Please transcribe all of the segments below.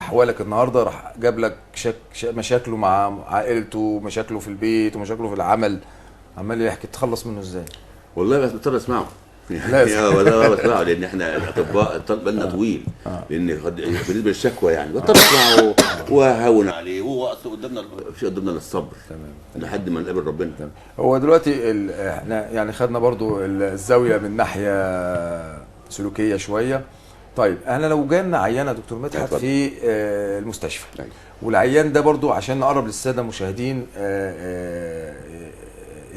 احوالك النهارده راح جاب لك مشاكله مع عائلته، مشاكله في البيت ومشاكله في العمل، عمال يحكي، تخلص منه ازاي؟ والله بس بضطر اسمعه. لازم. يعني والله بسمعه لان احنا الاطباء بالنا طويل. لان بالنسبه للشكوى يعني بضطر اسمعه واهون عليه، وهو اصلا قدامنا مفيش قدامنا الصبر تمام. لحد ما نقابل ربنا. تمام. هو دلوقتي احنا يعني خدنا برضو الزاويه من ناحيه سلوكيه شويه. طيب احنا لو جالنا عيان يا دكتور مدحت اتفضل. في المستشفى، أيوة. والعيان ده برضو عشان نقرب للساده المشاهدين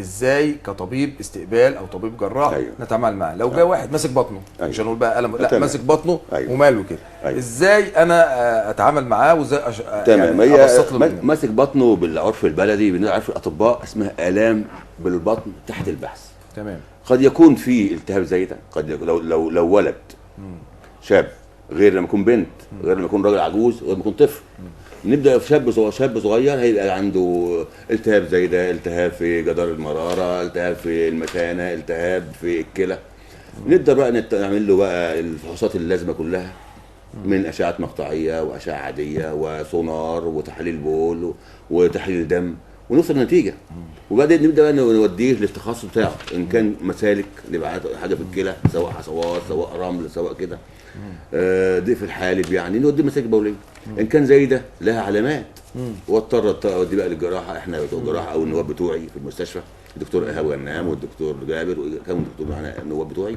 ازاي كطبيب استقبال او طبيب جراح أيوة. نتعامل معاه. لو جه واحد ماسك بطنه، أيوة. مش هنقول بقى قلم، لا تمام. ماسك بطنه أيوة. وماله كده، أيوة. ازاي انا اتعامل معاه وازاي تمام. يعني هي ابسط له الأمور؟ ماسك بطنه بالعرف البلدي بنعرف الاطباء اسمها الام بالبطن تحت البحث. تمام. قد يكون في التهاب زايده، قد يكون لو ولد شاب، غير لما يكون بنت، غير لما يكون راجل عجوز، غير لما يكون طفل. نبدا في شاب صغير هيبقى عنده التهاب زايده، التهاب في جدار المراره، التهاب في المثانه، التهاب في الكلى. نقدر بقى نعمل له بقى الفحوصات اللازمه كلها، من اشعه مقطعيه واشعه عاديه وسونار وتحليل بول وتحليل دم، ونوصل لنتيجه. وبعدين نبدا بقى نوديه للتخصص بتاعه، ان كان مسالك نبقى حاجه في الكلى، سواء حصوات سواء رمل سواء كده، ضيف الحالب، يعني نوديه مسالك بوليه. ان كان زي ده لها علامات، واضطر اوديه بقى للجراحه. احنا بتوع الجراحه او النواب بتوعي في المستشفى، الدكتور ايهاب غنام والدكتور جابر وكانوا الدكتور معانا النواب بتوعي،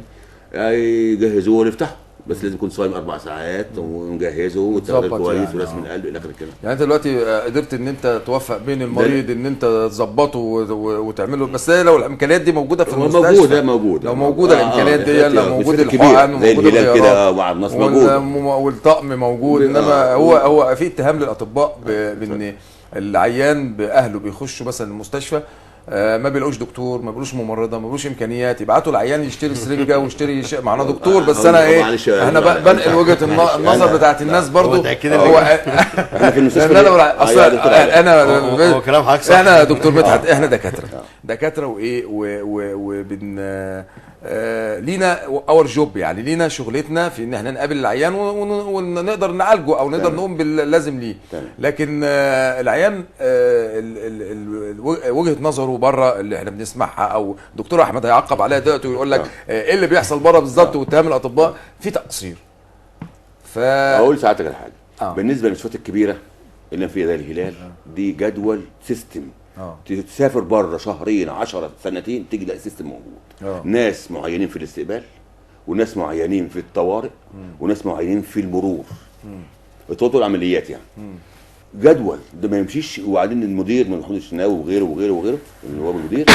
يجهزوه ونفتحه. بس لازم يكون صايم 4 ساعات ونجهزه والتغذيه كويس يعني ورسم القلب الى اخر كده. يعني انت دلوقتي قدرت ان انت توفق بين المريض ان انت تظبطه وتعمله، بس لو الامكانيات دي موجوده في المستشفى، موجوده لو موجوده الامكانيات دي، لو موجود الحقن الحقن زي وموجود الهلال كده الغيارات مع الناس موجوده والطقم موجود، انما هو في اتهام للاطباء بان العيان باهله بيخشوا مثلا المستشفى ما بيلاقوش دكتور، ما بيلاقوش ممرضه، ما بيلاقوش امكانيات، يبعتوا العيان يشتري سرنجه ويشتري معنا دكتور. بس انا ايه، انا بنقل وجهه النظر بتاعت الناس برضو. هو احنا في المستشفى انا هو كلام حضرتك صح. احنا دكتور مدحت احنا دكاتره وايه وبن لينا اور جوب، يعني لينا شغلتنا في ان احنا نقابل العيان ونقدر نعالجه او نقدر نقوم باللازم ليه. لكن العيان وجهه نظره بره اللي احنا بنسمعها، او دكتور احمد هيعقب عليها دلوقتي ويقول لك ايه اللي بيحصل بره بالظبط، واتهام الاطباء في تقصير. اقول ساعتك على حاجه. بالنسبه للمستشفيات الكبيره اللي فيها زي الهلال، دي جدول سيستم. تسافر بره شهرين 10 سنتين تيجي تلاقي سيستم موجود. ناس معينين في الاستقبال، وناس معينين في الطوارئ، وناس معينين في المرور، اطوات العمليات يعني. جدول ده ما يمشيش. وبعدين المدير من محمود الشناوي وغيره وغيره وغيره اللي هو المدير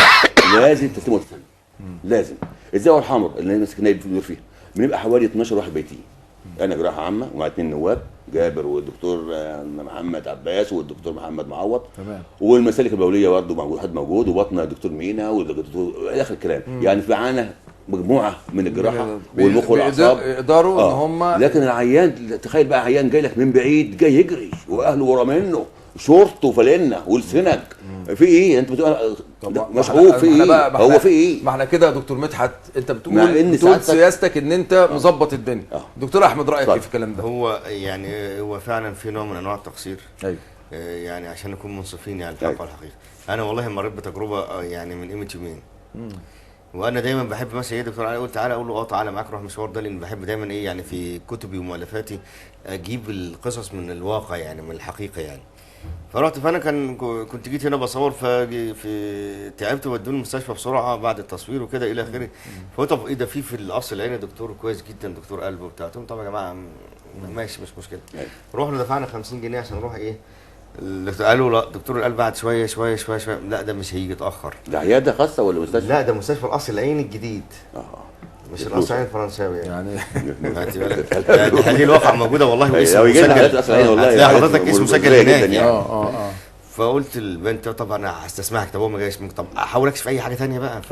لازم تسليمه وتسلم. لازم الزاويه الحمراء اللي هي ماسكينها بتدور فيها بنبقى حوالي 12 واحد بيتين. انا جراحه عامه ومع 2 نواب، جابر والدكتور محمد عباس والدكتور محمد معوض. تمام. والمسالك البوليه برضه موجود، حد موجود، وبطنه الدكتور مينا والدكتور الى اخر الكلام. يعني في معانا مجموعه من الجراحه والمخ والاعصاب يقدروا ان هم. لكن العيان تخيل بقى عيان جاي لك من بعيد، جاي يجري واهله ورا منه، شورت وفلنه والسنج، في ايه؟ انت بتقول مشغول في ايه؟ هو في ايه؟ ما احنا كده يا دكتور مدحت، انت بتقول سياستك ان انت مظبط الدنيا. دكتور احمد رايك ايه في الكلام ده؟ هو يعني هو فعلا في نوع من انواع التقصير. ايوه. يعني عشان نكون منصفين يعني الحق والحقيقه. انا والله مريت بتجربه يعني من قيمه يومين. وانا دايما بحب مثلا ايه دكتور علي يقول تعالى، اقول له تعالى معاك نروح مشوار ده، لان بحب دايما ايه يعني في كتبي ومؤلفاتي اجيب القصص من الواقع يعني من الحقيقه يعني. فرحت، فانا كنت جيت هنا بصور، في تعبت ودوني المستشفى بسرعه بعد التصوير وكده الى اخره. فقلت طب ايه ده، في القصر العيني دكتور كويس جدا، دكتور قلب وبتاع. قلت لهم طب يا جماعه ماشي مش مشكله. رحنا دفعنا 50 جنيه عشان نروح ايه. قالوا لا دكتور القلب بعد شويه شويه شويه شويه. لا ده مش هيجي اتاخر. ده عياده خاصه ولا مستشفى؟ لا ده مستشفى القصر العيني الجديد. مش القصر العيني الفرنساوي يعني. هذه الواقع موجوده والله، واسم مسجل. هتلاقي حضرتك اسم مسجل هناك يعني. فقلت للبنت طب انا هستسمحك، طب هو ما جاش، طب احاول اكشف اي حاجه ثانيه بقى.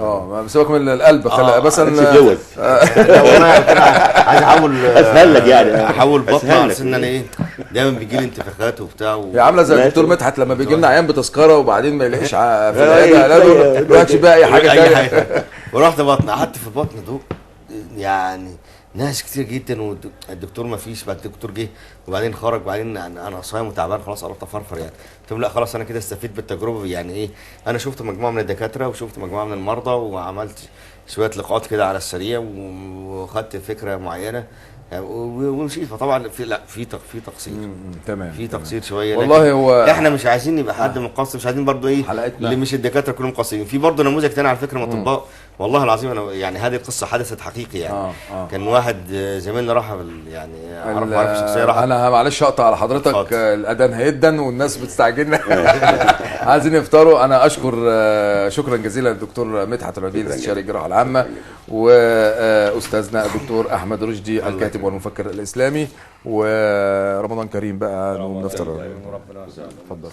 سيبك من القلب، خلي بس انا اتجوز. عايز احول اسهل لك يعني، احول بطن على ان انا ايه دايما بيجي لي انتفاخات وبتاع هي عامله زي الدكتور مدحت لما بيجي لنا عيان بتذكره وبعدين ما يلاقيش في العياده، لا بقى اي حاجه. ورحت بطن، قعدت في البطن دوق يعني ناس كتير جدا، والدكتور ما فيش، بعد الدكتور جه وبعدين خرج، وبعدين انا صايم وتعبان خلاص قربت افرفر يعني. قلت لهم لا خلاص انا كده استفيد بالتجربه. يعني ايه، انا شفت مجموعه من الدكاتره وشفت مجموعه من المرضى وعملت شويه لقاءات كده على السريع وخدت فكره معينه يعني ومشيت. فطبعا في تقصير، تمام. في تقصير شويه. والله لكن هو احنا مش عايزين يبقى حد مقصر، مش عايزين برضو ايه حلقتنا. اللي مش الدكاتره كلهم قاسيين. في برضو نموذج تاني على فكره من الاطباء، والله العظيم انا يعني هذه القصه حدثت حقيقي يعني. كان واحد زميلنا راح يعني عارف الشخصيه، راح. انا معلش اقطع على حضرتك، اتفضل. الاذان هيدن والناس بتستعجلنا عايزين يفطروا. انا اشكر شكرا جزيلا للدكتور مدحت العديل استشاري الجراحه العامه، واستاذنا الدكتور احمد رشدي الكاتب والمفكر الاسلامي. ورمضان كريم بقى نقوم نفطر. اتفضل.